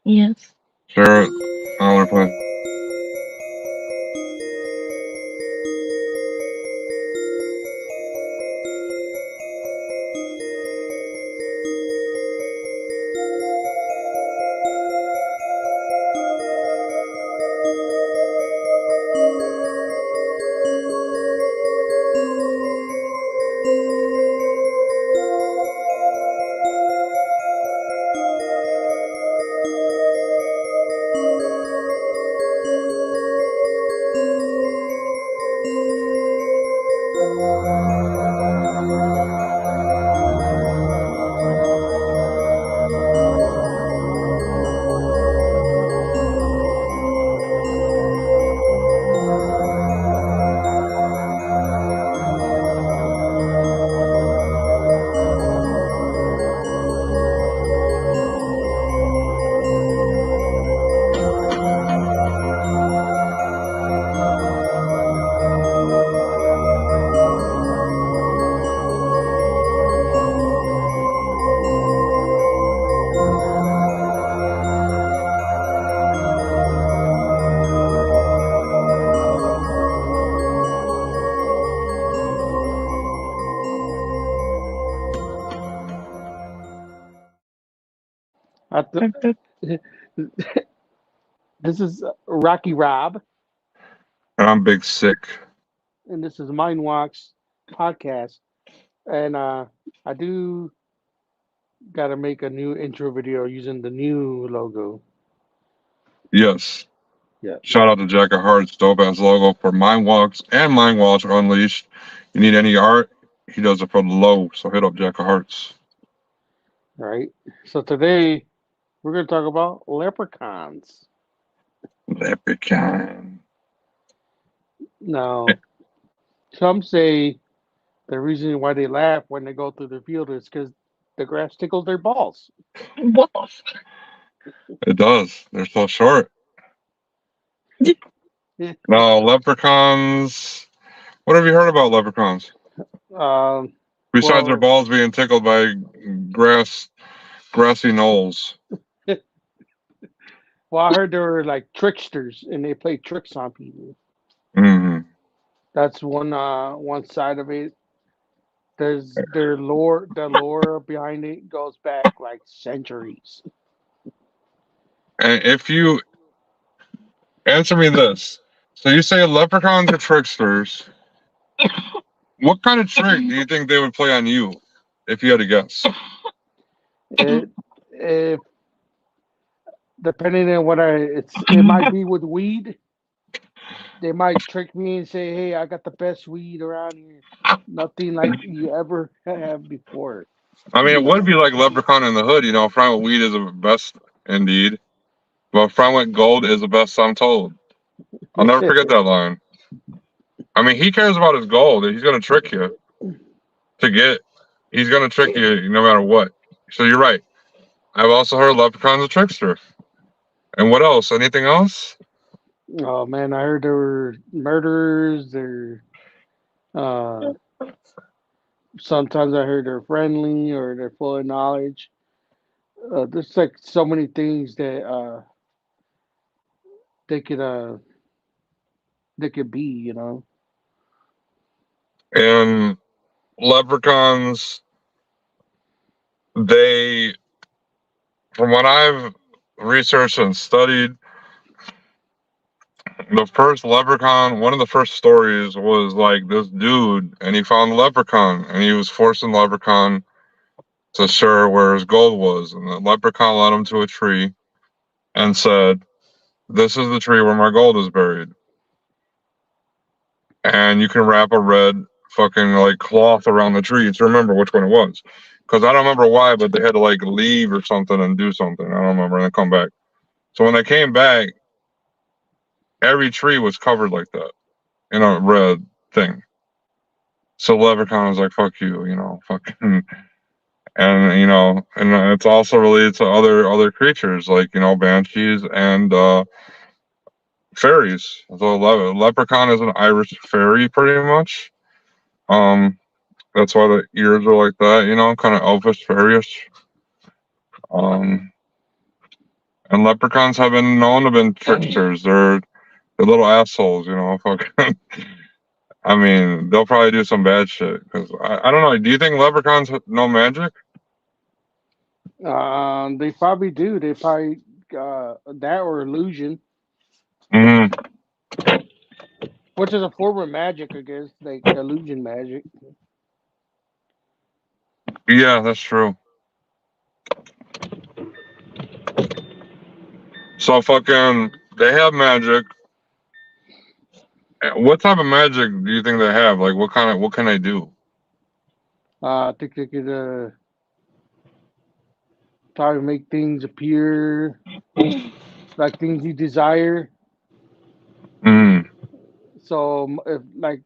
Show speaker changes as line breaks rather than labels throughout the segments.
Yes.
Share it. I'll reply.
I th- this is Rocky Rob,
And I'm big sick.
and this is Mind Walks podcast. And I do got to make a new intro video using the new logo.
Yes.
Yeah.
Shout out to Jack of Hearts, dope ass logo for Mind Walks and Mind Walks Unleashed. You need any art? He does it for the low. So hit up Jack of Hearts.
Right. So today we're going to talk about leprechauns.
Leprechaun.
Now, some say the reason why they laugh when they go through the field is because the grass tickles their balls.
Balls.
It does. They're so short.
um,
No, leprechauns. What have you heard about leprechauns? Besides their
well,
balls being tickled by grassy knolls.
well, I heard they were like tricksters and they play tricks on people.
Hmm.
That's one side of it. There's the lore behind it goes back like centuries.
And if you answer me this, so you say leprechauns are tricksters. What kind of trick do you think they would play on you, if you had to guess?
It if depending on it might be with weed. They might trick me and say, "Hey, I got the best weed around here. Nothing like you ever have before."
I mean,
You
it would
know.
be like Leprechaun in the Hood, Friend with weed is the best, indeed. But friend with gold is the best, I'm told. I'll never forget that line. I mean, he cares about his gold. He's going to trick you to get, he's going to trick you no matter what. So you're right. I've also heard Leprechaun's a trickster. And what else? Anything else?
Oh man, I heard there were murderers. There, uh, sometimes I heard they're friendly or they're full of knowledge. There's like so many things that they could uh they could be. You know.
And leprechauns, they, from what I've researched and studied, the first leprechaun, one of the first stories was like this dude, and he found a leprechaun, and he was forcing the leprechaun to share where his gold was. And the leprechaun led him to a tree and said, "This is the tree where my gold is buried. And you can wrap a red fucking like cloth around the tree to remember which one it was." Because I don't remember why, but they had to like leave or something and do something. I don't remember, and then come back. So when they came back, every tree was covered like that in a red thing. So Leprechaun was like, "Fuck you," fucking, and and it's also related to other creatures like banshees and fairies. So Leprechaun is an Irish fairy, pretty much. Um, that's why the ears are like that, kind of elfish, fairyish. Um, And leprechauns have been known to be tricksters. They're little assholes, you know. Fucking. I mean, they'll probably do some bad shit. Cause I don't know. Do you think leprechauns know magic?
They probably do. They probably that or illusion,
Hmm.
which is a form of magic, I guess, like illusion magic.
Yeah, that's true. So fucking, they have magic. What type of magic do you think they have? Like, what can they do?
I think they could try to make things appear like things you desire.
Mm.
So if like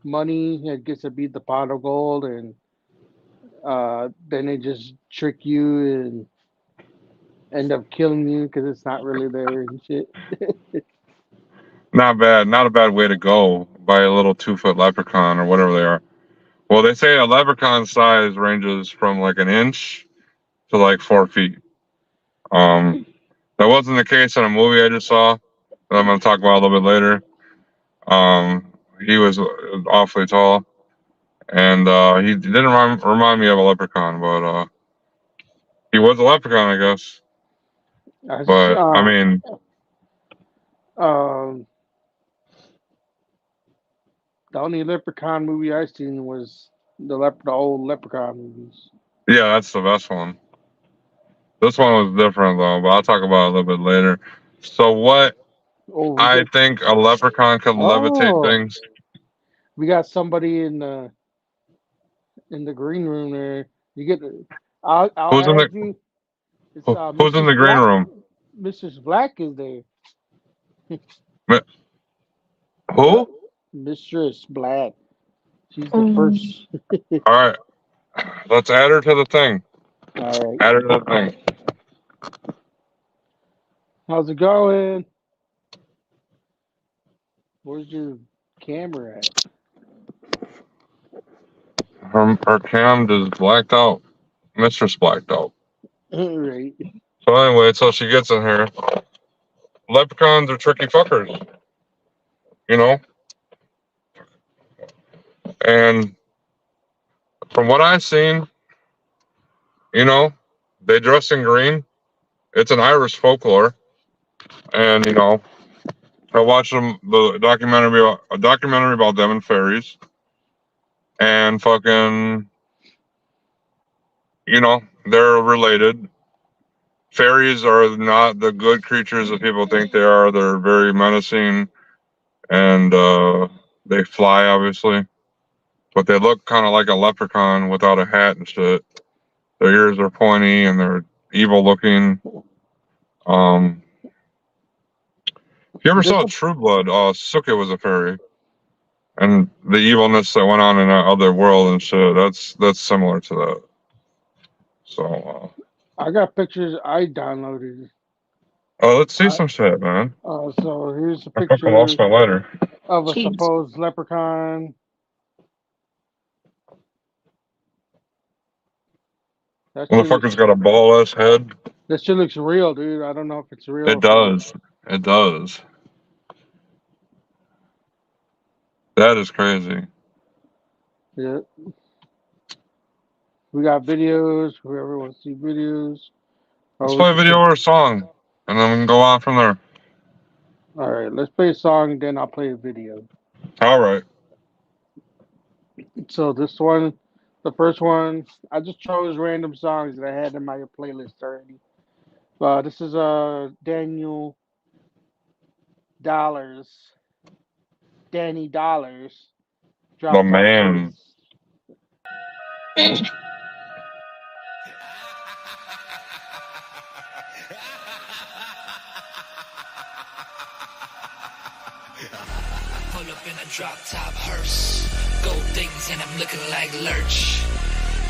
money, it gets to be the pot of gold, and then they just trick you and end up killing you because it's not really there and shit.
Not bad. Not a bad way to go by a little 2-foot leprechaun or whatever they are. Well, they say a leprechaun size ranges from like an inch to like 4 feet. That wasn't the case in a movie I just saw that I'm going to talk about a little bit later. He was awfully tall, and he didn't remind me of a leprechaun, but he was a leprechaun, I guess.
I just,
But I mean,
um, the only Leprechaun movie I seen was the old Leprechaun movies.
yeah, that's the best one. This one was different though, but I'll talk about it a little bit later. So what
Oh,
I think a leprechaun could levitate
oh,
things.
we got somebody in the green room there. You get I'll
Who's in
add
the
you. It's
Who's in the
Mrs.
green
Black.
room?
Mrs. Black is there.
Mi-
Yep,
Who?
Mistress Black. She's the first.
All right, let's add her to the thing.
All right.
Add her to the thing.
How's it going? Where's your camera at?
Her cam just blacked out. Mistress blacked out.
All right.
So anyway, so she gets in here. Leprechauns are tricky fuckers, you know. And from what I've seen, you know, they dress in green. It's an Irish folklore, and you know, I watched a documentary about them and fairies, and fucking, you know, they're related. Fairies are not the good creatures that people think they are. They're very menacing, and they fly, obviously, but they look kind of like a leprechaun without a hat and shit. Their ears are pointy and they're evil looking. If you ever saw True Blood, Suki was a fairy, and the evilness that went on in that other world and shit. That's similar to that. So,
I got pictures I downloaded.
let's see some shit, man.
So here's a
I fucking
picture
lost my lighter.
of a supposed leprechaun.
Motherfucker's got a ball ass head.
That shit looks real, dude. I don't know if it's real.
It does. It does. That is crazy.
Yeah. We got videos. Whoever wants to see videos.
Let's play a video or a song, and then we can go on from there.
All right, let's play a song, then I'll play a video.
All right.
So this one, the first one, I just chose random songs that I had in my playlist already. This is Daniel Dollars. Danny Dollars.
The man.
Pull up in a drop top hearse, gold things and I'm looking like Lurch.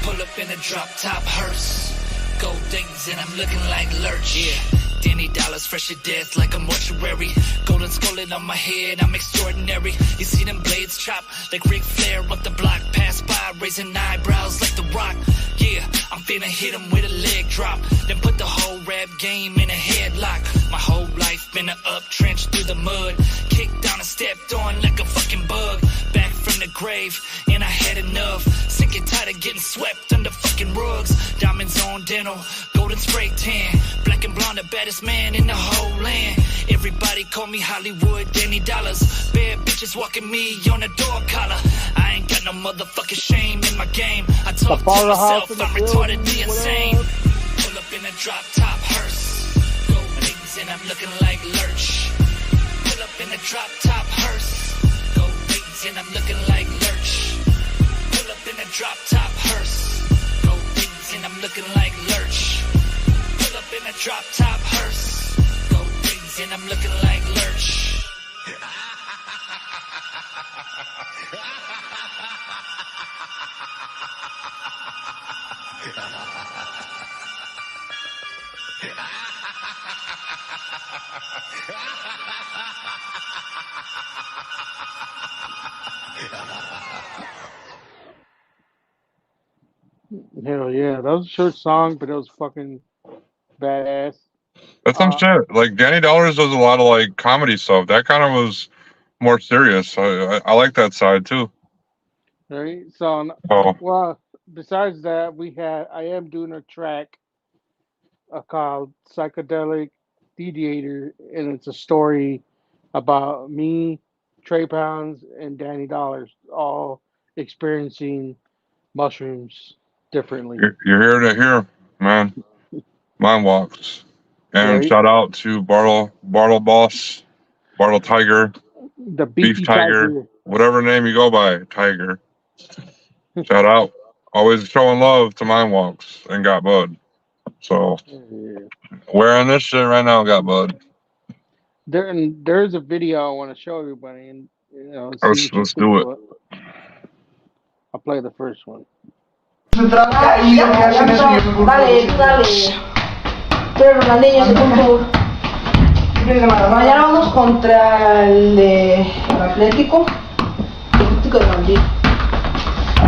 Pull up in a drop top hearse, gold things and I'm looking like Lurch. Yeah, Danny Dollars fresh to death like a mortuary. Golden skullin' on my head, I'm extraordinary. You see them blades chop like Ric Flair up the block. Pass by, raising eyebrows like The Rock. Yeah, I'm finna hit him with a leg drop. Then put the whole rap game in a headlock. My whole life been a uptrench through the mud. Kicked down and stepped on like a fucking bug. Back from the grave, and I had enough. Sick and tired of getting swept under fucking rugs. Diamonds on dental, golden spray tan. Black and blonde, the baddest man in the whole land. Everybody call me Hollywood Danny Dollars. Bad bitches walking me on a door collar. I ain't got no motherfucking shame in my game. I talk to myself, I'm retardedly insane. Pull up in a drop top hearse. Gold rings and I'm looking like Lurch. Pull up in a drop top hearse. Gold rings and I'm looking like Lurch. Pull up in a drop top hearse. Gold rings and I'm looking like Lurch. Pull up in a drop top hearse. Gold rings and I'm looking like Lurch.
Hell yeah, that was a short song, but it was fucking badass.
That's some shit. Like Danny Dollars does a lot of like comedy stuff. That kind of was more serious. I like that side too.
Right. So,
Oh,
well, besides that, I am doing a track called Psychedelic Deviator, and it's a story about me, Trey Pounds, and Danny Dollars all experiencing mushrooms differently.
you're here to hear, man. Mind walks. And
Right?
shout out to Bartle Boss, Bartle Tiger,
The
Beef
Beefy
Tiger, whatever name you go by, Tiger. Shout out. Always showing love to Mind Walks and Got Bud. So
Yeah.
wearing this shit right now, Got Bud.
There's a video I want to show everybody, and see what you
Let's
think
do
of
it.
it. I'll play the first one.
Dale, tú dale. Pero Ronaldinho se puso. Mañana vamos contra el Atlético. El Atlético de Madrid.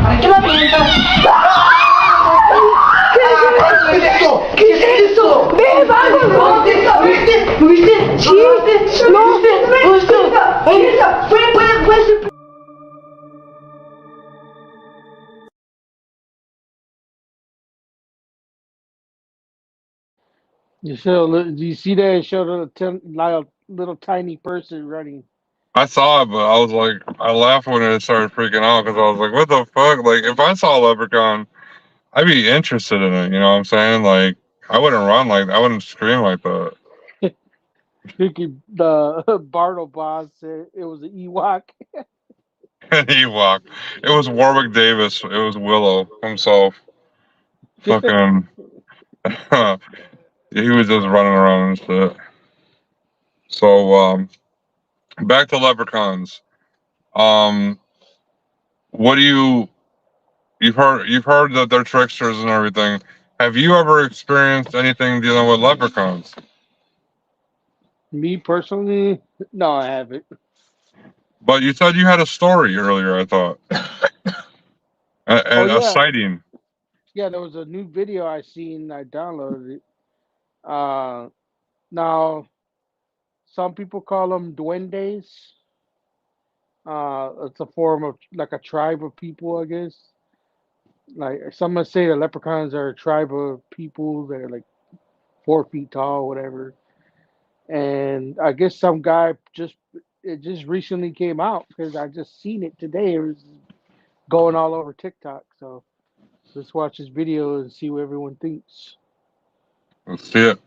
¿Para qué la avientas? ¿Qué es eso? ¿Qué es eso? ¡Ve, vamos! ¿Lo viste? ¿Lo viste? Sí, ¿lo viste? Puede ser.
Do you see that? It showed a little tiny person running.
I saw it, but I was like, I laughed when it started freaking out because I was like, what the fuck? Like, if I saw a leprechaun, I'd be interested in it. You know what I'm saying? Like, I wouldn't run like that. I wouldn't scream like that.
The Bartle boss said it was an Ewok.
Ewok. It was Warwick Davis. It was Willow himself. Fucking. He was just running around and shit. So, back to leprechauns. What do you've heard that they're tricksters and everything. Have you ever experienced anything dealing with leprechauns?
Me personally, no, I haven't.
But you said you had a story earlier, I thought. A sighting.
Yeah, there was a new video I seen. I downloaded it. Now, some people call them duendes. It's a form of like a tribe of people, I guess. Like some would say the leprechauns are a tribe of people that are like 4 feet tall, whatever. And I guess some guy it just recently came out because I just seen it today. It was going all over TikTok. So let's watch this video and see what everyone thinks.
Let's see it.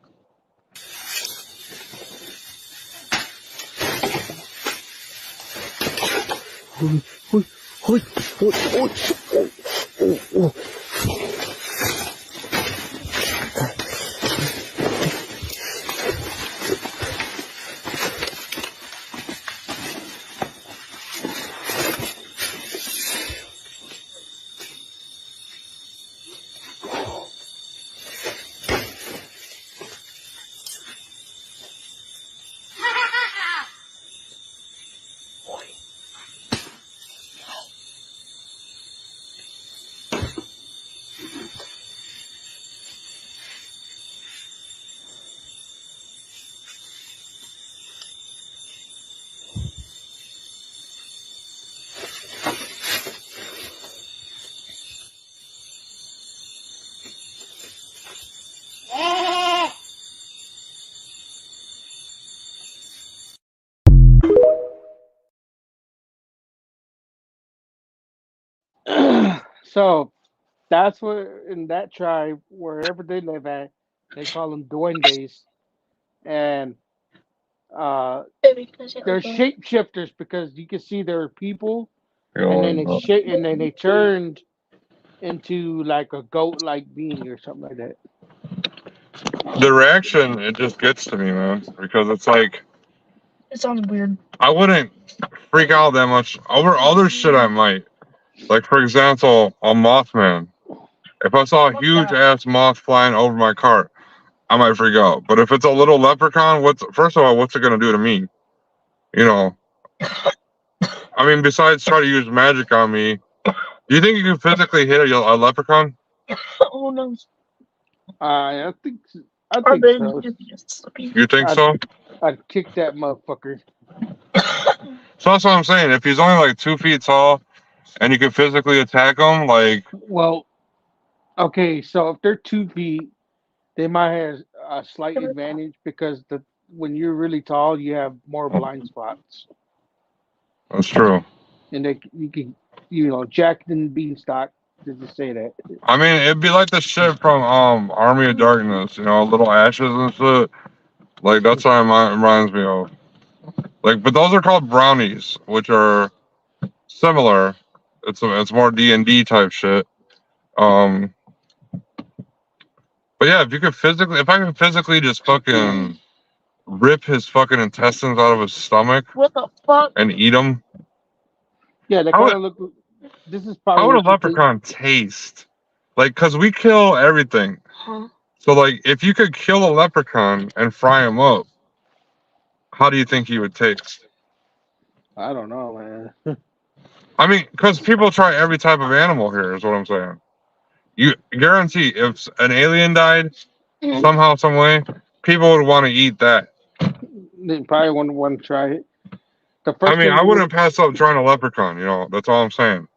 So that's where in that tribe, wherever they live at, they call them duendes, and uh, they're shapeshifters because you can see they're people, and then they turned into like a goat-like being or something like that.
The reaction, it just gets to me, man, because it's like
It sounds weird.
I wouldn't freak out that much over other shit. I might, like for example, a Mothman. If I saw a huge ass moth flying over my cart, I might freak out. But if it's a little leprechaun, first of all, what's it gonna do to me? You know, I mean, besides try to use magic on me, do you think you can physically hit a leprechaun?
Oh no.
I think
Are
so.
they just slipping?
You think so?
I'd kick that motherfucker.
So that's what I'm saying. If he's only like 2 feet tall and you can physically attack him, like,
Well, okay, so if they're 2 feet, they might have a slight advantage because when you're really tall, you have more blind spots,
that's true.
and you can Jack and Beanstalk did just say that.
I mean, it'd be like the shit from Army of Darkness, little ashes and shit. Like that's what it reminds me of. Like, but those are called brownies, which are similar. It's more D&D type shit. But yeah, if I could physically just fucking rip his fucking intestines out of his stomach,
What the fuck?
and eat them.
Yeah, they kind of look. This is probably.
How would a leprechaun taste? Like, cause we kill everything.
Huh?
So, like, if you could kill a leprechaun and fry him up, how do you think he would taste?
I don't know, man.
I mean, because people try every type of animal here, is what I'm saying. You guarantee if an alien died somehow, some way, people would want to eat that.
They probably wouldn't want to try it.
I mean, I wouldn't pass up trying a leprechaun. That's all I'm saying.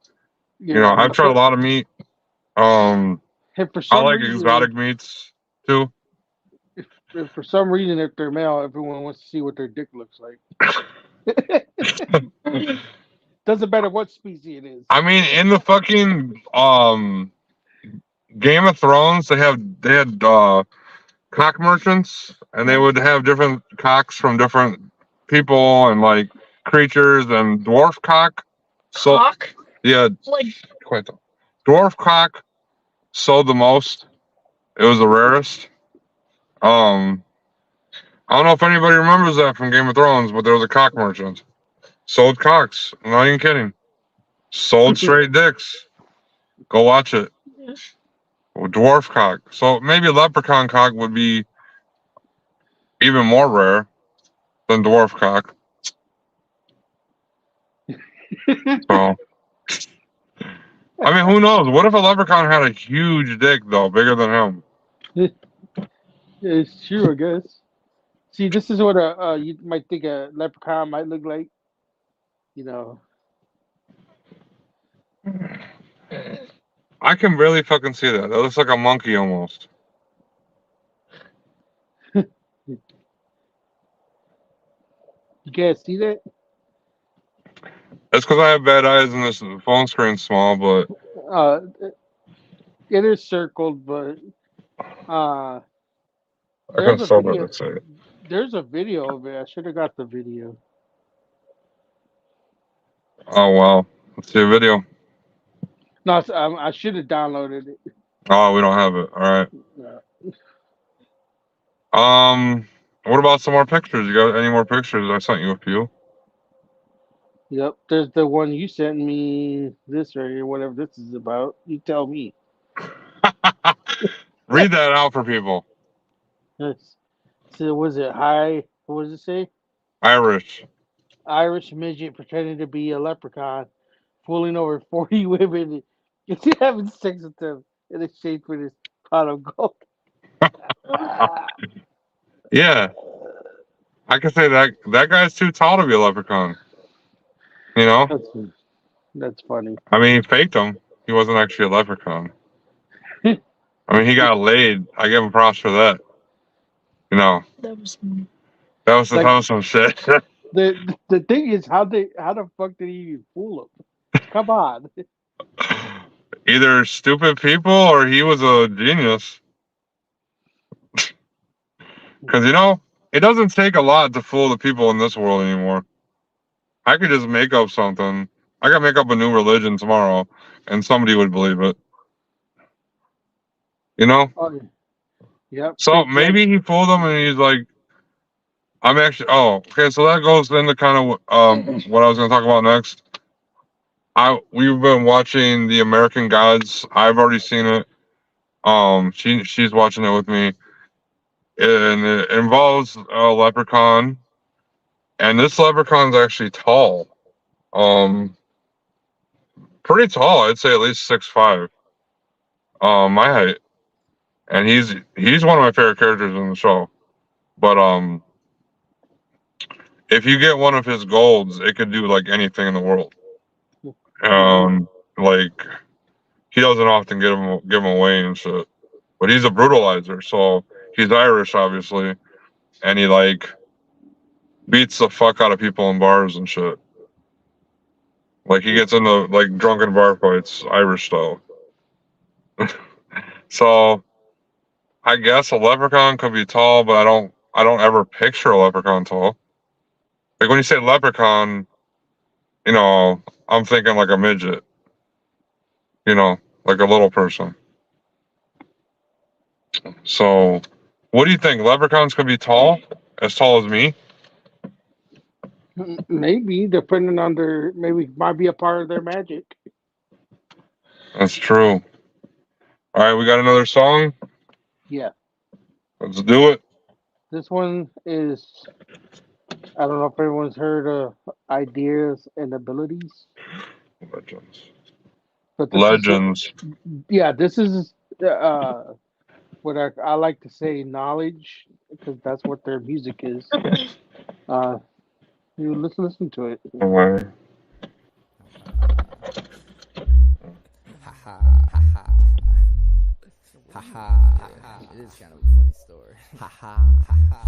I've tried a lot of meat. I like exotic meats too.
If for some reason, if they're male, everyone wants to see what their dick looks like. Doesn't matter what species it is.
I mean, in the fucking Game of Thrones, they had cock merchants, and they would have different cocks from different people and like creatures, and dwarf cock. So
Cock?
yeah,
Like
quite the dwarf cock sold the most. It was the rarest. I don't know if anybody remembers that from Game of Thrones, but there was a cock merchant. Sold cocks. I'm not even kidding. Sold straight dicks. Go watch it. Dwarf cock. So maybe leprechaun cock would be even more rare than dwarf cock. So, I mean, who knows? What if a leprechaun had a huge dick, though, bigger than him?
It's true, I guess. See, this is what you might think a leprechaun might look like.
I can really fucking see that. That looks like a monkey almost.
You can't see that?
That's because I have bad eyes and this phone screen's small, but
it is circled, but
I can still better say it.
there's a video of it. I should have got the video.
Oh wow, let's see a video.
No, I should have downloaded it.
Oh, we don't have it. All right. What about some more pictures? You got any more pictures? I sent you a few.
Yep, there's the one you sent me. This right here, whatever this is about. You tell me.
Read that out for people.
Yes. So was it high? What does it say?
Irish
midget pretending to be a leprechaun, fooling over 40 women and having sex with them in exchange for this pot of gold.
Yeah, I can say that guy's too tall to be a leprechaun.
That's funny.
I mean, he faked him. He wasn't actually a leprechaun. I mean, he got laid. I give him props for that.
that was
some shit.
The thing is, how the fuck did he even fool him? Come on.
either stupid people or he was a genius. Because, you know, it doesn't take a lot to fool the people in this world anymore. I could just make up something. I could make up a new religion tomorrow, and somebody would believe it. You know?
Oh, yep.
So maybe he fooled them, and he's like, I'm actually. Oh, okay. So that goes into kind of what I was going to talk about next. We've been watching the American Gods. I've already seen it. She's watching it with me, and it involves a leprechaun, and this leprechaun's actually tall. Pretty tall. I'd say at least 6'5". My height, and he's one of my favorite characters in the show. But if you get one of his golds, it could do like anything in the world. Like he doesn't often give them away and shit. But he's a brutalizer, so he's Irish, obviously, and he like beats the fuck out of people in bars and shit. Like he gets into like drunken bar fights, Irish style. So I guess a leprechaun could be tall, but I don't ever picture a leprechaun tall. Like when you say leprechaun, you know, I'm thinking like a midget. You know, like a little person. So what do you think? Leprechauns could be tall? As tall as me?
Maybe, depending on their, maybe might be a part of their magic.
That's true. All right, we got another song.
Yeah.
Let's do it.
This one is, I don't know if everyone's heard of Ideas and Abilities.
Legends.
But
Legends.
This is what I like to say knowledge, because that's what their music is. You listen to it.
Away.
It is kind of a funny story.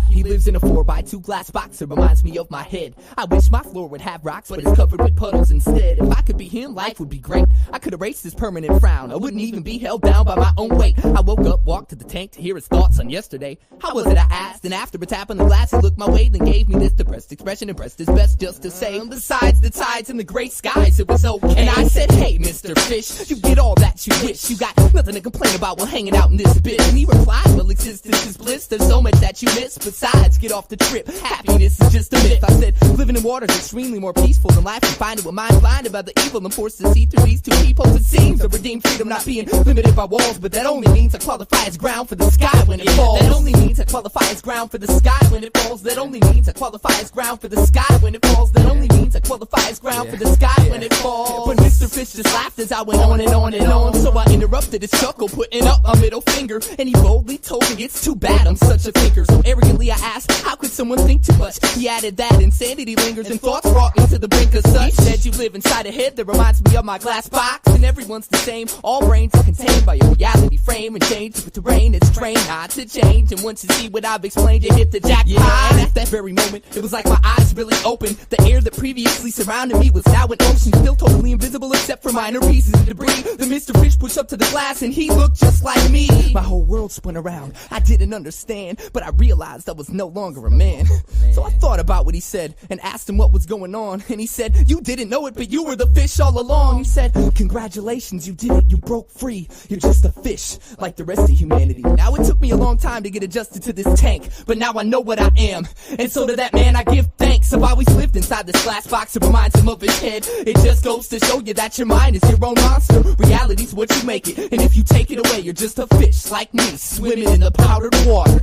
He lives in a 4x2 glass box. It reminds me of my head. I wish my floor would have rocks, but it's covered with puddles instead. If I could be him, life would be great. I could erase this permanent frown. I wouldn't even be held down by my own weight. I woke up, walked to the tank to hear his thoughts on yesterday. How was it, I asked, and after a tap on the glass, he looked my way, then gave me this depressed expression and pressed his best just to say, besides the tides and the gray skies, it was okay. And I said, hey, Mr. Fish, you get all that you wish. You got nothing to complain about while hanging out in this bit. And he replied, well, existence is bliss. There's so much that you miss. Besides, get off the trip. Happiness is just a myth. I said, living in water is extremely more peaceful than life. Confined with mind blinded by the evil. I'm forced to see through these two peoples. It seems to redeem freedom not being limited by walls. But that only means I qualify as ground for the sky when it falls. That only means I qualify as ground for the sky when it falls. That only means I qualify as ground for the sky when it falls. That only means I qualify as ground for the sky when it falls. But Mr. Fish just laughed as I went on and on and on. So I interrupted his chuckle, putting up a middle finger. And he boldly told me it's too bad I'm such a thinker. So arrogantly I asked, how could someone think too much? He added that insanity lingers and thoughts brought me to the brink of such. He said you live inside a head that reminds me of my glass box. And everyone's the same. All brains are contained by your reality frame. And change with terrain, it's trained not to change. And once you see what I've explained, you hit the jackpot. Yeah, and at that very moment, it was like my eyes really opened. The air that previously surrounded me was now an ocean. Still totally invisible except for minor pieces of debris. The Mr. Fish pushed up to the glass and he looked just like me. My whole world spun around. I didn't understand, but I realized I was no longer a man. So I thought about what he said and asked him what was going on. And he said, you didn't know it, but you were the fish all along. He said, congratulations, you did it, you broke free. You're just a fish, like the rest of humanity. Now it took me a long time to get adjusted to this tank, but now I know what I am. And so to that man I give thanks. I've always lived inside this glass box, it reminds him of his head. It just goes to show you that your mind is your own monster. Reality's what you make it, and if you take it away, you're just a fish like me, swimming in the powdered water.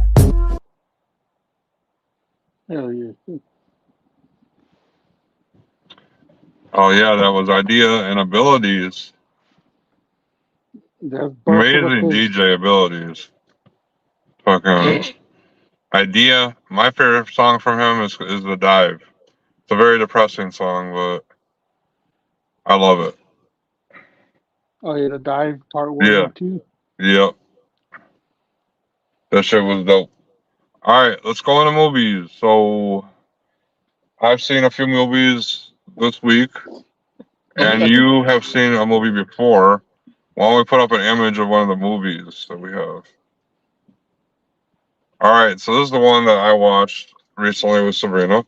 Hell yeah.
Oh yeah, that was Idea and Abilities.
That's
Amazing DJ abilities. Fucking Idea. My favorite song from him is The Dive. It's a very depressing song, but I love it.
Oh yeah, The Dive part 1 and 2.
Yep. That shit was dope. Alright, let's go into movies. So I've seen a few movies this week, and you have seen a movie before. Why don't we put up an image of one of the movies that we have? All right, so this is the one that I watched recently with Sabrina,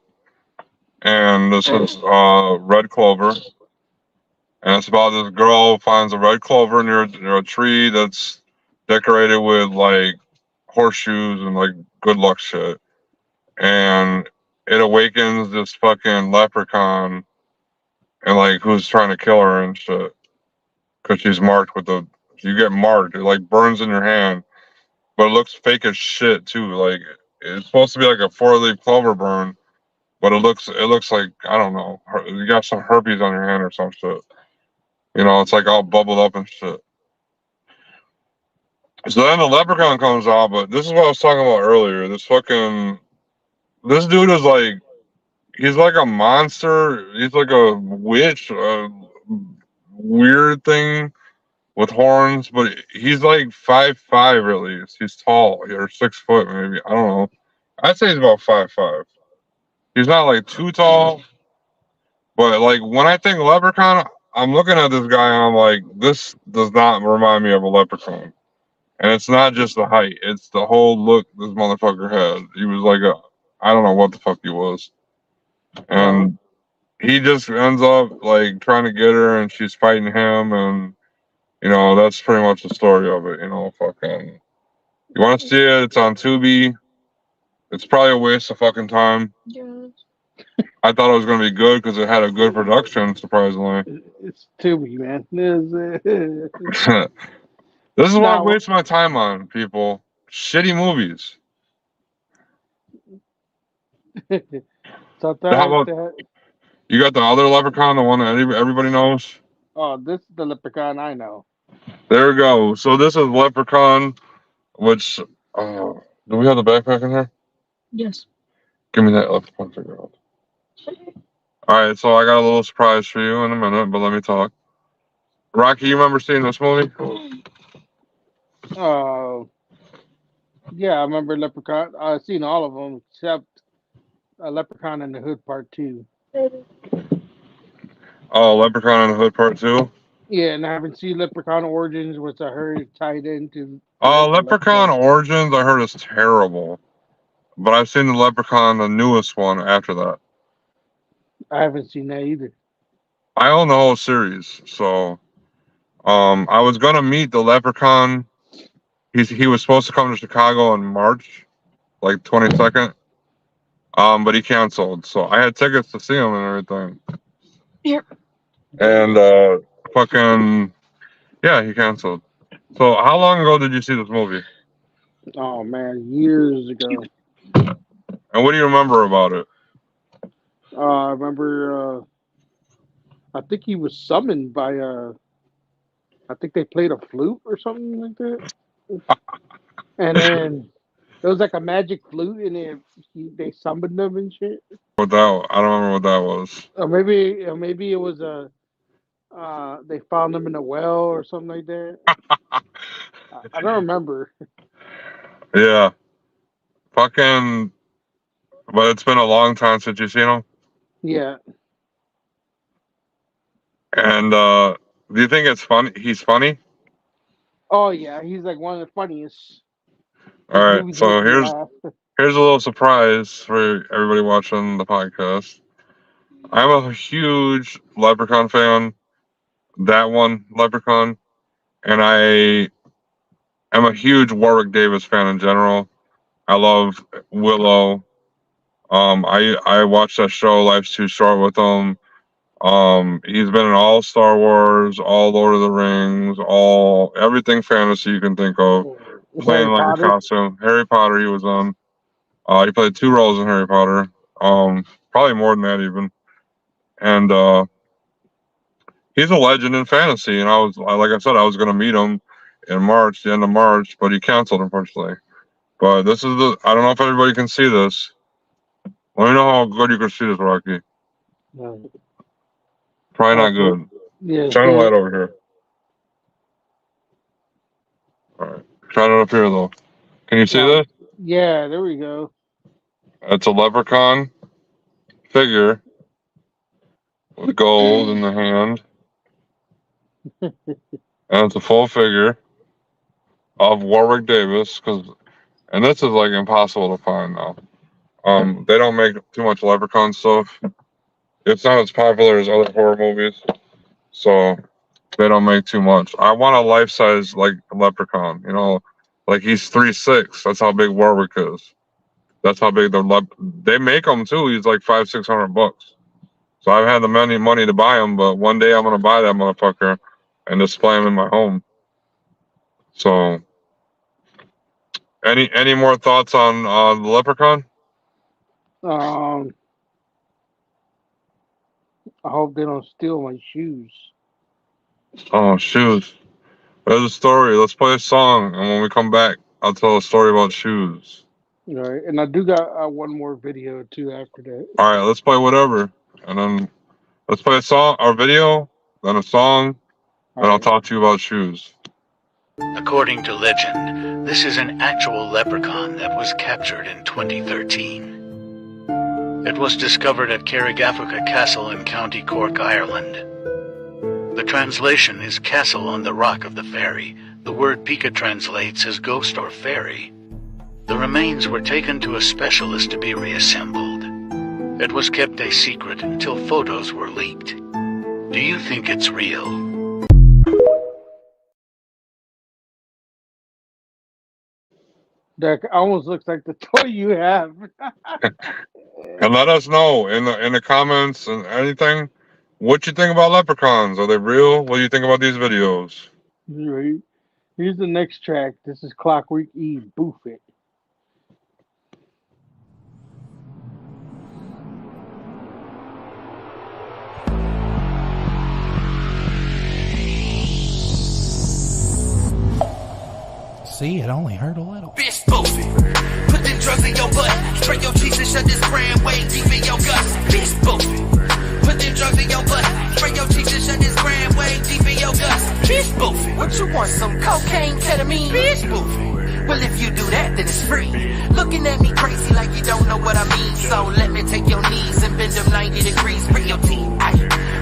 and this is Red Clover, and it's about this girl finds a red clover near a tree that's decorated with like horseshoes and like good luck shit, and it awakens this fucking leprechaun and like who's trying to kill her and shit because she's marked with the you get marked, it like burns in your hand, but it looks fake as shit too. Like it's supposed to be like a 4-leaf clover burn, but it looks like I don't know. You got some herpes on your hand or some shit. You know, it's like all bubbled up and shit. So then the leprechaun comes out, but this is what I was talking about earlier. This dude is like he's like a monster. He's like a witch, a weird thing with horns, but he's like 5'5" at least. He's tall, or 6 foot maybe. I don't know. I'd say he's about 5'5". He's not like too tall, but like when I think leprechaun, I'm looking at this guy and I'm like, this does not remind me of a leprechaun. And it's not just the height; it's the whole look this motherfucker had. He was like I don't know what the fuck he was, and he just ends up like trying to get her, and she's fighting him, and you know that's pretty much the story of it. You know, fucking. You want to see it? It's on Tubi. It's probably a waste of fucking time.
Yeah.
I thought it was gonna be good because it had a good production, surprisingly.
It's Tubi, man.
This is what I
Now,
waste my time on, people. Shitty movies. How
sometimes
about you got the other Leprechaun, the one that everybody knows?
oh, this is the leprechaun I know.
There we go. So this is Leprechaun, which do we have the backpack in here?
Yes.
Give me that Leprechaun figure out. All right, so I got a little surprise for you in a minute, but let me talk. Rocky, you remember seeing this movie?
Uh, yeah, I remember Leprechaun. I've seen all of them except Leprechaun in the Hood Part 2.
Oh, Leprechaun in the Hood Part 2?
Yeah, and I haven't seen Leprechaun Origins, which I heard tied into.
Leprechaun Origins, I heard is terrible. But I've seen the Leprechaun, the newest one, after that.
I haven't seen that either.
I own the whole series, so I was gonna meet the Leprechaun. He was supposed to come to Chicago in March, like 22nd. But he canceled, so I had tickets to see him and everything.
Here.
And fucking yeah, he canceled. So how long ago did you see this movie?
Oh man, years ago.
And what do you remember about it?
I remember. I think he was summoned by I think they played a flute or something like that. And then it was like a magic flute, and they summoned them and shit.
What that? I don't remember what that was.
Or maybe it was a they found them in a well or something like that. I don't remember.
Yeah, fucking. But it's been a long time since you've seen him.
Yeah.
And do you think it's funny? He's funny.
Oh yeah, he's like one of the funniest.
All
His
right,
movies
so
make me
here's
laugh.
here's a little surprise for everybody watching the podcast. I'm a huge Leprechaun fan. That one, Leprechaun, and I am a huge Warwick Davis fan in general. I love Willow. I watched that show Life's Too Short with him. He's been in all Star Wars, all Lord of the Rings, all everything fantasy you can think of. Playing
Harry
like a
Potter.
costume. Harry Potter, he was on. He played 2 roles in Harry Potter. Probably more than that even. And he's a legend in fantasy. And like I said, I was gonna meet him in March, the end of March, but he canceled unfortunately. But this is I don't know if everybody can see this. Let me know how good you can see this, Rocky. Probably not good.
Yeah.
Shine a light over here. Alright. Shine it up here though. Can you see this?
Yeah, there we go.
It's a leprechaun figure with gold in the hand. and it's a full figure of Warwick Davis. And this is like impossible to find now. They don't make too much Leprechaun stuff. It's not as popular as other horror movies, so they don't make too much. I want a life-size like Leprechaun. You know, like he's 3'6". That's how big Warwick is. That's how big they make them too. He's like $500-600. So I've had the money to buy him, but one day I'm gonna buy that motherfucker and display him in my home. So, any more thoughts on the Leprechaun?
I hope they don't steal my shoes.
Oh, shoes. There's a story. Let's play a song, and when we come back, I'll tell a story about shoes.
All right, and I do got one more video too after that.
All right, let's play whatever, and then let's play a song, or video, then a song, and I'll talk to you about shoes.
According to legend, this is an actual leprechaun that was captured in 2013. It was discovered at Carrigaffricka Castle in County Cork, Ireland. The translation is Castle on the Rock of the Fairy. The word Pika translates as ghost or fairy. The remains were taken to a specialist to be reassembled. It was kept a secret until photos were leaked. Do you think it's real?
That almost looks like the toy you have.
And let us know in the comments and anything what you think about leprechauns. Are they real? What do you think about these videos?
Right. Here's the next track. This is Clockwork Eve, Boof It.
See, it only hurt a little.
Bitch, boof it. Put them drugs in your butt. Spray your cheeks and shut this brand way deep in your guts. Bitch, boof it. Put them drugs in your butt. Spray your cheeks and shut this brand way deep in your guts. Bitch, boof it. What you want, some cocaine, ketamine? Bitch, boof it. Well, if you do that, then it's free. Looking at me crazy like you don't know what I mean. So let me take your knees and bend them 90 degrees. Bring your teeth.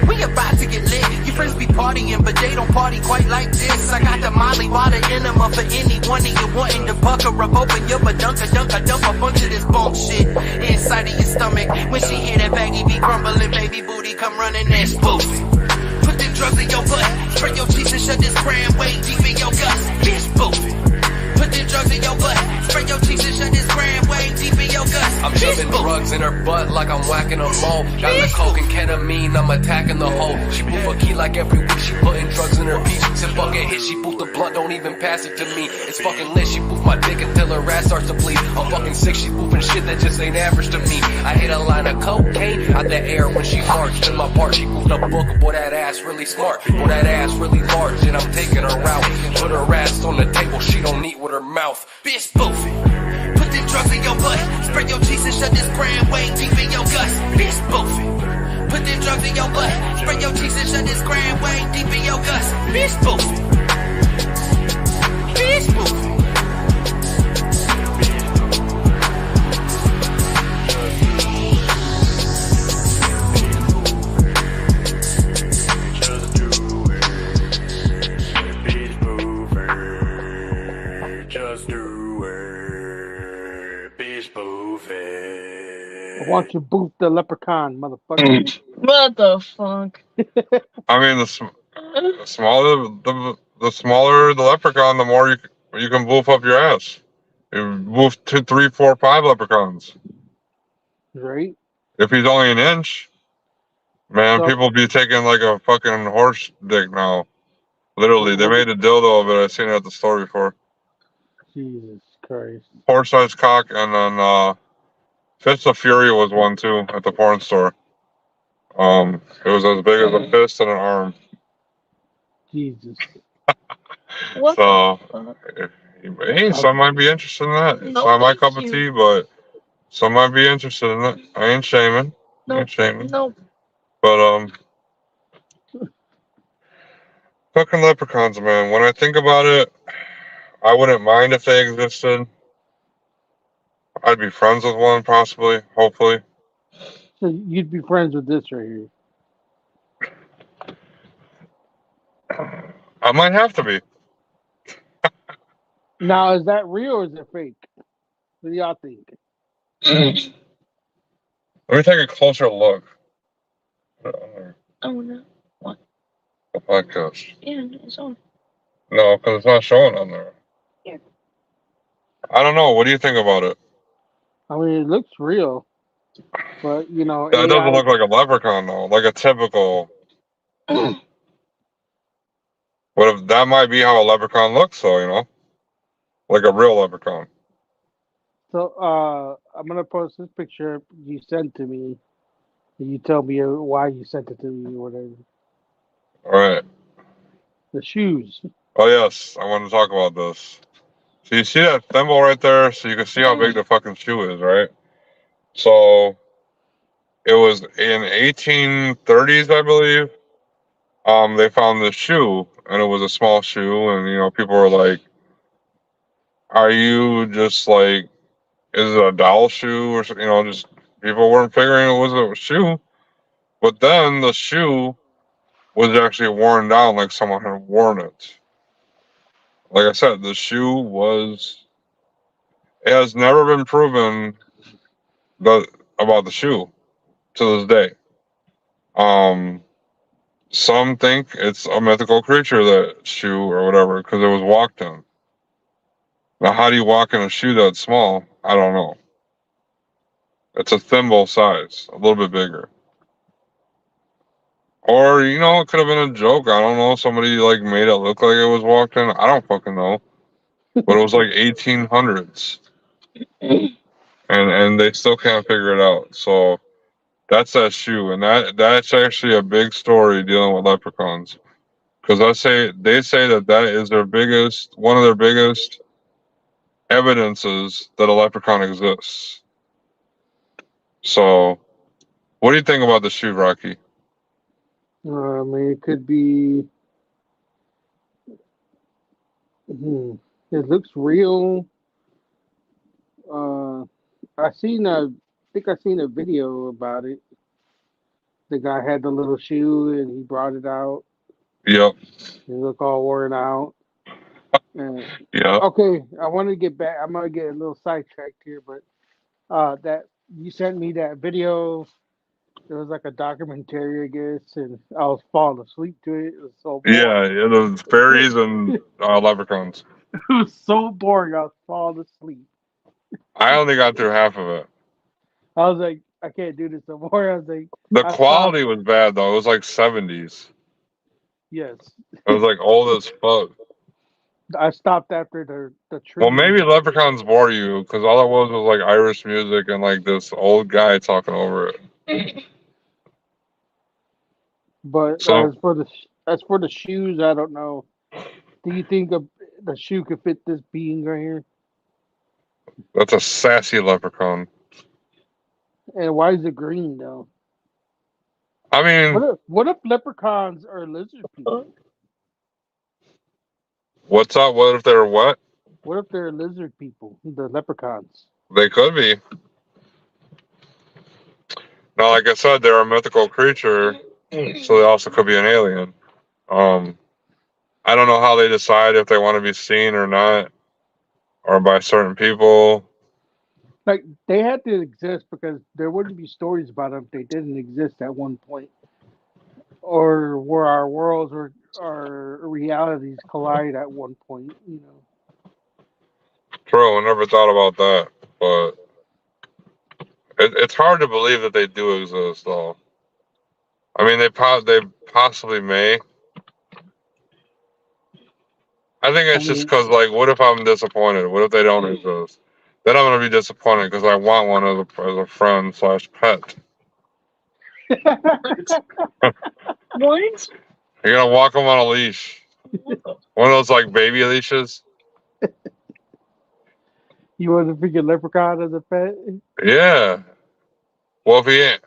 We about to get lit. Your friends be partying, but they don't party quite like this. I got the Molly water enema for any one of you wanting to pucker up. Open your badunka dump a bunch of this bullshit inside of your stomach. When she hear that baggy be crumbling, baby booty come running and spoof. Put them drugs in your butt. Spray your cheeks and shut this brand way deep in your guts. Bitch, boof. Put them drugs in your butt. Spray your cheeks and shut this brand way deep in your guts.
I'm shoving drugs in her butt like I'm whacking a mole. Got the coke and ketamine, I'm attacking the hole. She move a key like every week, she putting drugs in her beach. It's a fucking hit, she boot the blunt, don't even pass it to me. It's fucking lit, she boof my dick until her ass starts to bleed. I'm fucking sick, she boofing shit that just ain't average to me. I hit a line of cocaine out the air when she marched. In my part, she boofed a book, boy that ass really smart. Boy that ass really large, and I'm taking her out. Put her ass on the table, she don't eat with her mouth.
Bitch, boof it. Put them drugs in your butt. Spray your cheeks and shut this brand way deep in your guts. Bitch, boof it. Put them drugs in your butt. Spray your cheeks and shut this brand way deep in your guts. Bitch, boof it. Bitch, boof it.
I want you to boof the leprechaun, motherfucker.
What the fuck?
I mean, the smaller the leprechaun, the more you can boof up your ass. You boof 2, 3, 4, 5 leprechauns.
Right?
If he's only an inch, man,
So-
people be taking like a fucking horse dick now. Literally, they made a dildo of it. I've seen it at the store before.
Jesus Christ.
Horse-sized cock, and then Fist of Fury was one too at the porn store. It was as big as a fist and an arm.
Jesus.
What
So,
the fuck?
hey, some might be interested in that. It's
No,
not my
thank
cup of
you.
tea, but some might be interested in it. I ain't shaming. I ain't shaming.
Nope.
But fucking leprechauns, man. When I think about it, I wouldn't mind if they existed. I'd be friends with one, possibly, hopefully.
So you'd be friends with this right here.
I might have to be.
Now, is that real or is it fake? What do y'all think?
Let me take a closer look.
Oh no. What?
The podcast.
Yeah, it's on.
No, because it's not showing on there.
Here.
I don't know. What do you think about it?
I mean, it looks real, but you know,
That doesn't
AI.
look like a leprechaun though. Like a typical. What if that might be how a leprechaun looks though? You know, like a real leprechaun.
So, I'm gonna post this picture you sent to me. And you tell me why you sent it to me or whatever.
All right.
The shoes.
Oh yes, I want to talk about this. So you see that thimble right there? So you can see how big the fucking shoe is, right? So it was in 1830s, I believe. They found this shoe, and it was a small shoe, and you know, people were like, "Are you just like, is it a doll shoe or something?" You know, just people weren't figuring it was a shoe. But then the shoe was actually worn down, like someone had worn it. Like I said, the shoe was. It has never been proven the about the shoe to this day. Um, some think it's a mythical creature, that shoe or whatever, because it was walked in. Now, how do you walk in a shoe that small? I don't know. It's a thimble size, a little bit bigger. Or, you know, it could have been a joke. I don't know. Somebody like made it look like it was walked in. I don't fucking know. But it was like 1800s. And they still can't figure it out. So that's that shoe. And that's actually a big story dealing with leprechauns. Because they say that that is one of their biggest evidences that a leprechaun exists. So, what do you think about the shoe, Rocky?
I mean, it could be. It looks real. Uh, I think I seen a video about it. The guy had the little shoe and he brought it out.
Yep.
It looked all worn out. And,
Yep.
okay, I want to get back. I'm gonna get a little sidetracked here, but that you sent me that video. It was like a documentary, I guess, and I was falling asleep to it. It was so
Yeah,
boring.
yeah, the fairies and leprechauns.
It was so boring. I was falling asleep.
I only got through half of it.
I was like, I can't do this no more. I was like,
The
I stopped.
quality was bad though. It was like 70s.
Yes,
It was like old as fuck.
I stopped after the
Well,
tree.
maybe leprechauns bore you because all it was like Irish music and like this old guy talking over it.
But
So
as for the shoes, I don't know. Do you think the shoe could fit this being right here?
that's a sassy leprechaun.
And why is it green though?
I mean,
What if leprechauns are lizard people?
what's up? What if they're what?
What if they're lizard people? The leprechauns.
They could be. Now, like I said, they're a mythical creature, so they also could be an alien. I don't know how they decide if they want to be seen or not, or by certain people.
Like they had to exist because there wouldn't be stories about them if they didn't exist at one point, or where our worlds or our realities collide at one point. You know.
True, I never thought about that, but it's hard to believe that they do exist, though. I mean, they possibly may. I think
I
it's just
mean,
because, like, what if I'm disappointed? What if they don't exist? Then I'm gonna be disappointed because I want one as a friend / pet.
What?
You're gonna walk them on a leash, one of those like baby leashes.
you want to freaking leprechaun as a pet?
Yeah. Well, if he ain't,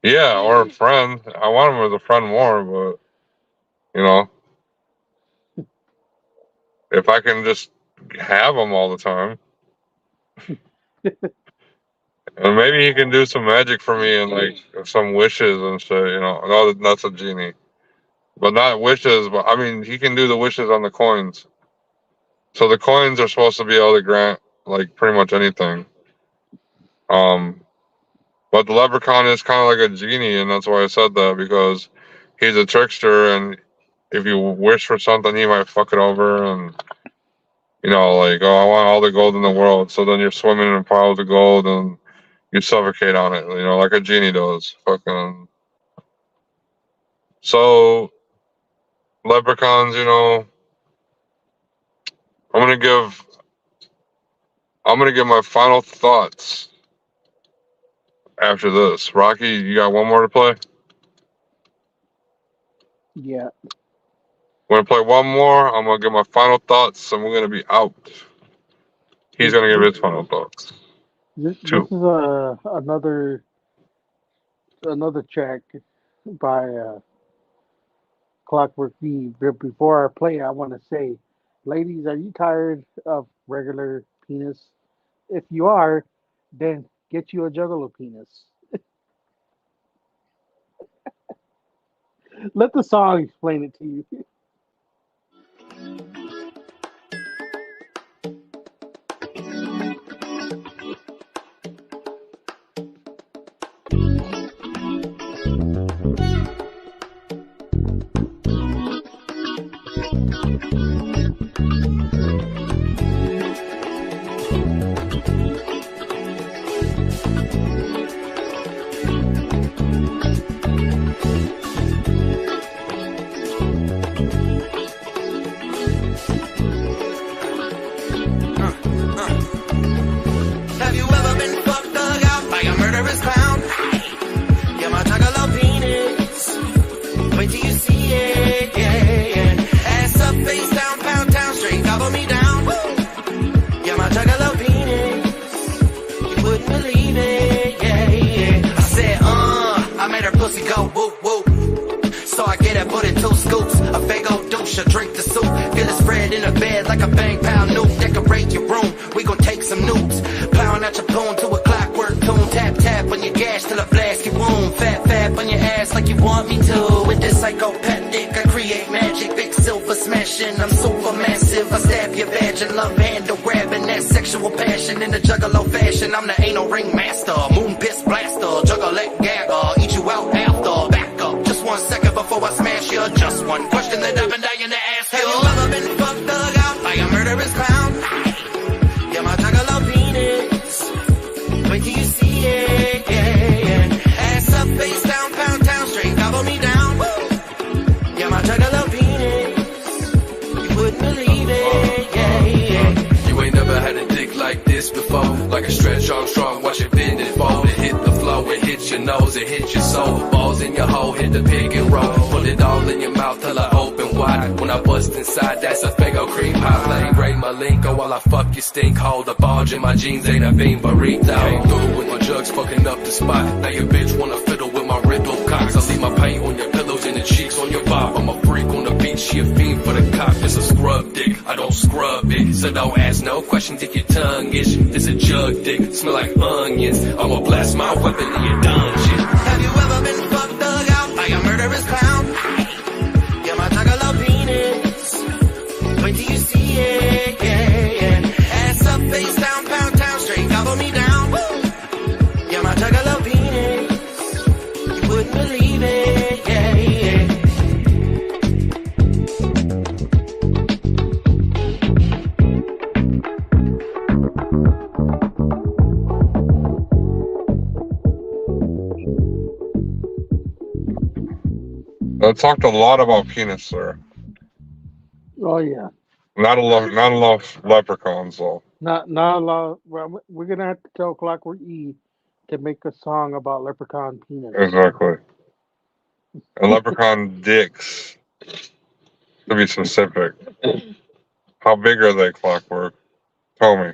yeah, or a friend. I want him as a friend more, but you know, if I can just have him all the time, and maybe he can do some magic for me and like some wishes and shit. You know, no, that's a genie. but not wishes. But I mean, he can do the wishes on the coins. So the coins are supposed to be able to grant like pretty much anything. But the leprechaun is kind of like a genie, and that's why I said that, because he's a trickster, and if you wish for something, he might fuck it over, and like, oh, I want all the gold in the world. So then you're swimming in piles of gold, and you suffocate on it, like a genie does. Fucking. So leprechauns, I'm gonna give my final thoughts after this. Rocky, you got one more to play?
Yeah.
We're gonna play one more. I'm gonna give my final thoughts, and we're gonna be out. He's gonna give his final thoughts.
This
Two.
is another track by Clockwork V. But before I play, I want to say, ladies, are you tired of regular penis? If you are, then get you a juggalo penis. Let the song explain it to you.
Have you ever been fucked dug out by a murderous clown? Yeah, my juggalo penis. Wait till you see it, yeah. Ass up, face down, pound town, straight gobble me down. Yeah, my juggalo penis. You wouldn't believe it, yeah. I said, I made her pussy go whoop whoop. So I get her put in 2 scoops. A Fago douche, I drink the soup. Feel it spread in a bed like a bang pound nuke. Decorate your room, we gon' take some noobs. Plowing out your poon to a clockwork tune. Tap tap on your gas till I blast your wound. Fat fap on your ass like you want me to. With this psychopathic, I create magic. Big silver smashing, I'm super massive. I stab your vag and love handle grabbing. That sexual passion in the juggalo fashion. I'm the anal ring master, moon piss blaster, juggalo gagger. Eat you out after, back up. Just 1 second before I smash you. Just one question that I've been dying to ask. Have you ever been fucked dug out by a murderous clown? Yeah, my juggalo penis. Wait till you see it, yeah. Ass up, face down, pound town, straight gobble me down. Yeah, my juggalo penis. You wouldn't believe it, yeah.
You ain't never had a dick like this before. Like a stretch Armstrong, watch it bend and fold. It hit the floor, it hit your nose, it hit your soul. Balls in your hole, hit the pig and roll. Put it all in your mouth till I open wide. When I bust inside, that's a Fago cream pie. Play Ray Malenko while I fuck your stink hole. The barge in my jeans ain't a bean burrito. Came through with my jugs fucking up the spot. Now your bitch wanna fiddle with my riddle cocks. I leave my paint on your pillows and the cheeks on your bob. I'm a freak on the beach, she a fiend for the cock. It's a scrub dick, I don't scrub it. So don't ask no questions if your tongue itch. It's a jug dick, smell like onions. I'ma blast my weapon in your dungeon.
Have you ever been fucked dug out by a murderous clown? Yeah, my juggalo penis. Wait till you see it, yeah. Ass up, face down, pound town, straight gobble me down. Yeah, my juggalo penis. You wouldn't believe it, yeah.
I talked a lot about penis, sir.
Oh yeah.
Not enough leprechauns, though.
Not a lot. Well, we're gonna have to tell Clockwork E to make a song about leprechaun penis.
Exactly. And leprechaun dicks. To be specific. How big are they, Clockwork? Tell me.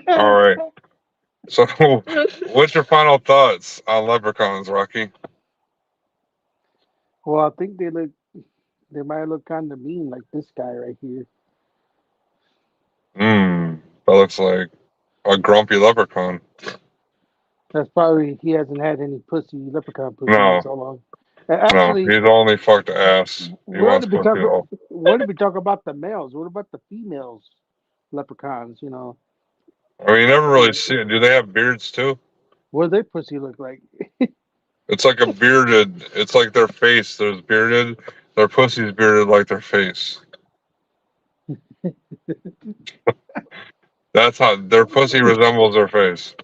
All right. So, what's your final thoughts on leprechauns, Rocky?
Well, I think they might look kind of mean, like this guy right here.
That looks like a grumpy leprechaun.
That's probably he hasn't had any leprechaun pussy
No.
in so long. Actually,
no, he's only fucked ass. He
we
wants
want to be
pussy.
talking about the males. What about the females leprechauns? You know,
I mean, you never really see it. Do they have beards too?
what does their pussy look like?
It's like a bearded. It's like their face. There's bearded. Their pussy's bearded like their face. That's how their pussy resembles their face.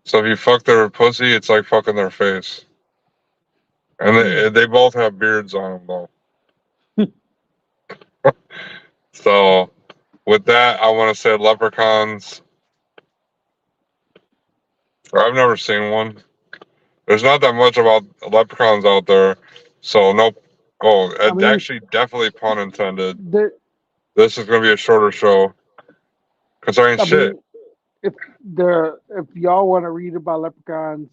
So if you fuck their pussy, it's like fucking their face. And they both have beards on them though. So with that, I want to say leprechauns. I've never seen one. There's not that much about leprechauns out there, so no. Oh,
I mean,
actually, definitely pun intended.
there.
This is going to be a shorter show. Cause I ain't
I
shit.
mean, if y'all want to read about leprechauns,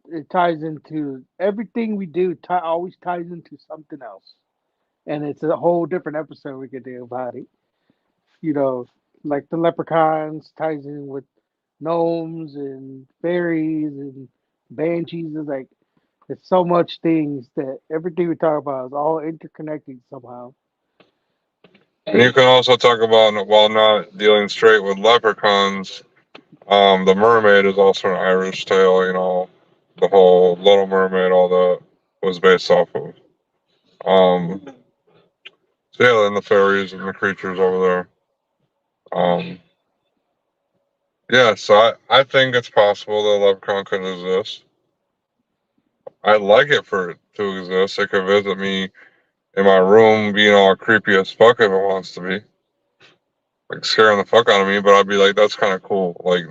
it ties into everything we do. Always ties into something else, and it's a whole different episode we could do about it. You know, like the leprechauns ties in with gnomes and fairies and banshees. It's like it's so much things that everything we talk about is all interconnected somehow.
And you can also talk about, while not dealing straight with leprechauns, the mermaid is also an Irish tale. You know, the whole Little Mermaid, all that was based off of. So yeah, and the fairies and the creatures over there. Yeah, so I think it's possible that leprechaun could exist. I'd like it for it to exist. It could visit me in my room, being all creepy as fuck if it wants to be, like scaring the fuck out of me. But I'd be like, that's kind of cool. Like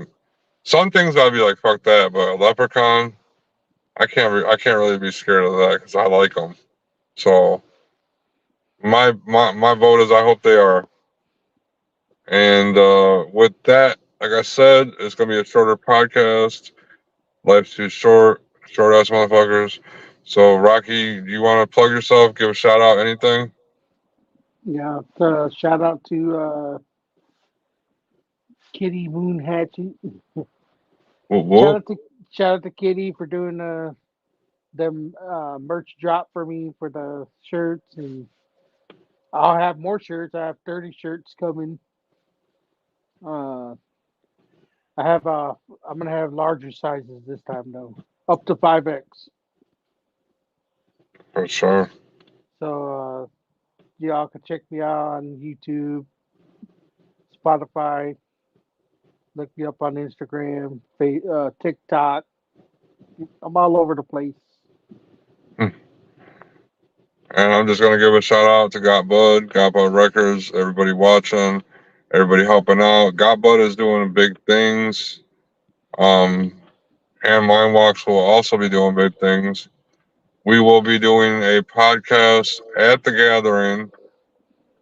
some things I'd be like, fuck that. But a leprechaun, I can't really be scared of that because I like them. So my vote is I hope they are. And with that, like I said, it's gonna be a shorter podcast. Life's too short, short ass motherfuckers. So Rocky, do you want to plug yourself? Give a shout out, anything?
Yeah, shout out to Kitty Moon Hatchet.
Whoop.
Shout out to Kitty for doing them merch drop for me for the shirts, and I'll have more shirts. I have 30 shirts coming. I have I'm gonna have larger sizes this time though, up to 5X.
For sure.
So y'all can check me out on YouTube, Spotify. Look me up on Instagram, TikTok. I'm all over the place.
And I'm just gonna give a shout out to GotBudRecordz, everybody watching, everybody helping out. GotBud is doing big things. And Mindwalks will also be doing big things. We will be doing a podcast at the gathering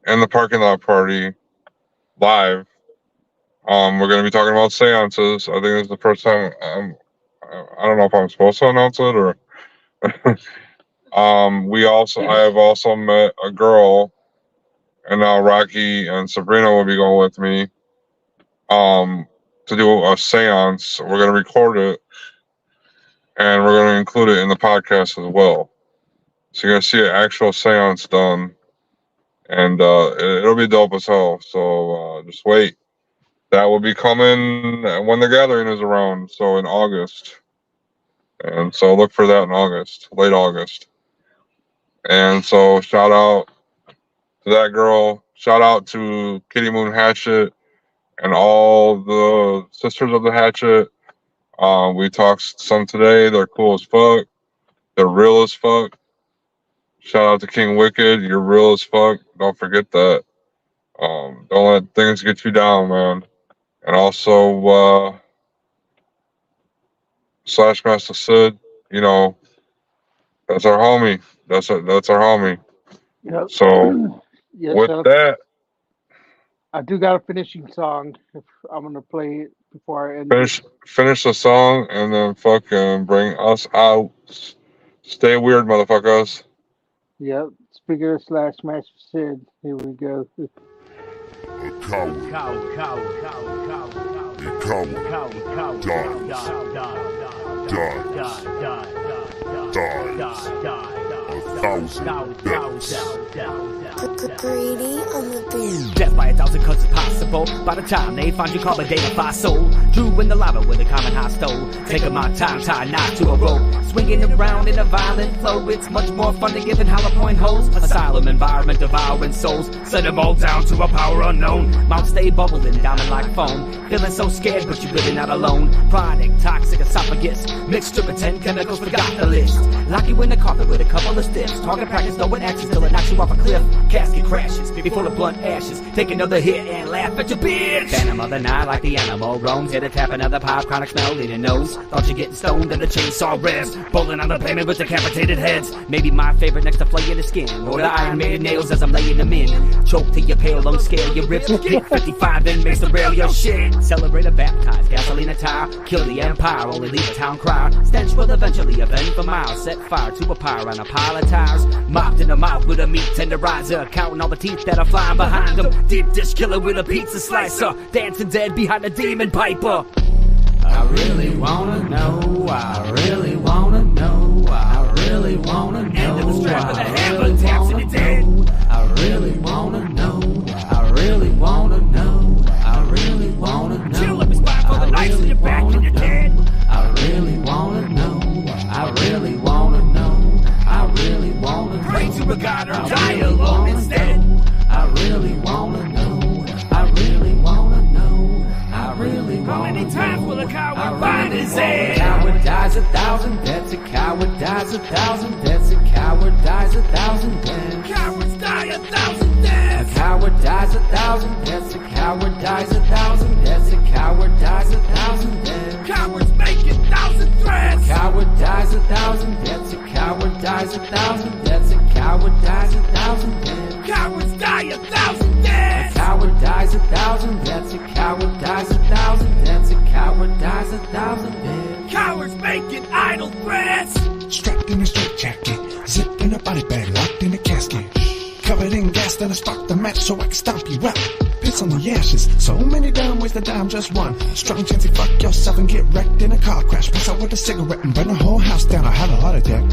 and the parking lot party live. We're going to be talking about seances. I think this is the first time. I don't know if I'm supposed to announce it or. I have also met a girl, and now Rocky and Sabrina will be going with me. To do a seance. We're going to record it, and we're going to include it in the podcast as well. So you're going to see an actual seance done, and it'll be dope as hell. So just wait. That will be coming when the gathering is around, so in August. And so look for that in August, late August. And so shout out to that girl. Shout out to Kitty Moon Hatchet and all the sisters of the Hatchet. We talked some today. They're cool as fuck. They're real as fuck. Shout out to King Wicked. You're real as fuck. Don't forget that. Don't let things get you down, man. And also, Slash Master Sid, you know, that's our homie. That's our homie.
Yep.
So
yes,
with that,
I do got a finishing song. I'm gonna play it before I end.
Finish the song and then fucking bring us out. Stay weird, motherfuckers.
Yep. Speaker Slash Master Sid. Here we go.
A coward. A coward. Dies. dies 1,000 deaths.
Greedy on the beat.
Death by 1,000 cuts is possible. By the time they find you, carbon data fossil. Drew in the lava with a common hostile. Taking my time, tied knot to a rope. Swinging around in a violent flow. It's much more fun than giving hollow point holes. Asylum environment devouring souls. Set them all down to a power unknown. Mouth stay bubbling, diamond like foam. Feeling so scared, but you're really not alone. Chronic, toxic esophagus. Mixture of 10 chemicals, forgot the list. Lock you in the carpet with a couple of stiffs. Target practice, no one actions till it knocks you off a cliff. Casket crashes before the blunt ashes. Take another hit and laugh at your bitch. Phantom of the night like the animal roams. Hit a tap, another pipe, chronic smell in your nose. Thought you're getting stoned and the chainsaw revs. Bowling on the pavement with decapitated heads. Maybe my favorite next to flay in the skin. Or the Iron Maiden nails as I'm laying them in. Choke till your pale lung scale your ribs. Hit 55 then makes the rail your shit. Celebrate a baptized gasoline attire. Kill the empire, only leave a town crowd. Stench will eventually avenge for miles. Set fire to a pyre on a pile of tires. Mopped in the mouth with a meat tenderizer. Counting all the teeth that are flying behind them. Deep dish killer with a pizza slicer. Dancing dead behind a demon piper. I really wanna know, I really wanna know, I really wanna know. End of the strap of the hammer, taps in your dead. I really wanna know, I really wanna know, I really wanna know. Chill up his spine for the knives in your back and your dead. I really wanna know, I really wanna know, I really wanna know. Pray to a god or die alone instead. I really wanna know, I really wanna know, I really wanna know. How many times will a coward find his head? A coward dies 1,000 deaths, a coward dies 1,000 deaths, a coward dies 1,000 deaths. Cowards die 1,000 deaths. A coward dies 1,000 deaths, a coward dies 1,000 deaths, a coward dies 1,000 deaths. Cowards make 1,000 threats. A coward dies 1,000 deaths, a coward dies 1,000 deaths, a coward dies 1,000 deaths. Cowards die 1,000 deaths. A coward dies 1,000 deaths, a coward dies 1,000 deaths, a coward dies 1,000 deaths. Cowards making idle threats.
Strapped in a straitjacket, zipped in a body bag, locked in a casket. Covered in gas, then I sparked the match so I can stomp you out. Piss on the ashes, so many dumb ways to die, I'm just one. Strong chance you fuck yourself and get wrecked in a car crash. Pass out with a cigarette and burn the whole house down, I'll have a heart attack.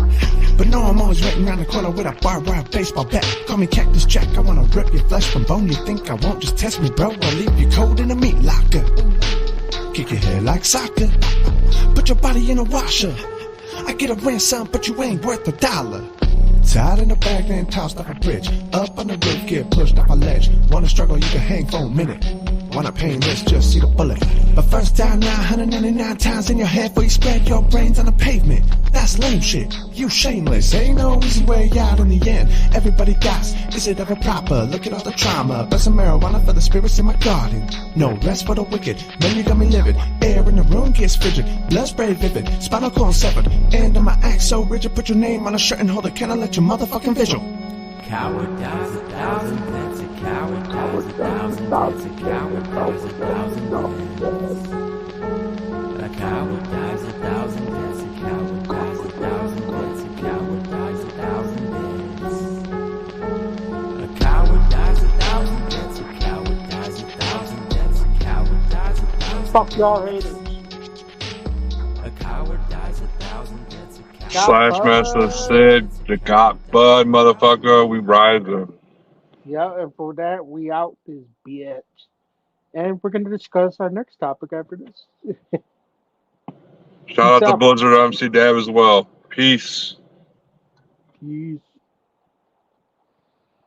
But no, I'm always waiting around the corner with a barbed wire baseball bat. Call me Cactus Jack, I wanna rip your flesh from bone. You think I won't? Just test me, bro. I'll leave you cold in a meat locker. Kick your head like soccer. Put your body in a washer. I get a ransom, but you ain't worth $1. Tied in a bag, then tossed off a bridge. Up on the roof, get pushed off a ledge. Wanna struggle, you can hang for a minute. Wanna painless, just see the bullet. But first die 999 times in your head before you spread your brains on the pavement. That's lame shit, you shameless. Ain't no easy way out in the end. Everybody dies, is it ever proper? Look at all the trauma. But some marijuana for the spirits in my garden. No rest for the wicked, man, you got me livid. Air in the room gets frigid, blood spray vivid. Spinal cord severed, end of my act so rigid. Put your name on a shirt and hold it, can I let your motherfucking visual?
Coward dies 1,000 deaths, a coward dies 1,000 deaths, a coward dies 1,000 deaths. A coward dies 1,000 deaths, a coward dies 1,000 deaths, a coward dies 1,000 deaths. A coward dies 1,000 deaths, a coward dies 1,000 deaths, a coward dies 1,000.
Fuck y'all haters.
A coward dies 1,000 deaths, a coward.
Slash Master Sid, the GotBud motherfucker, we rising.
Yeah, and for that, we out this bitch. And we're going to discuss our next topic after this.
Shout out to Blizzard MC Dab as well. Peace.
Peace.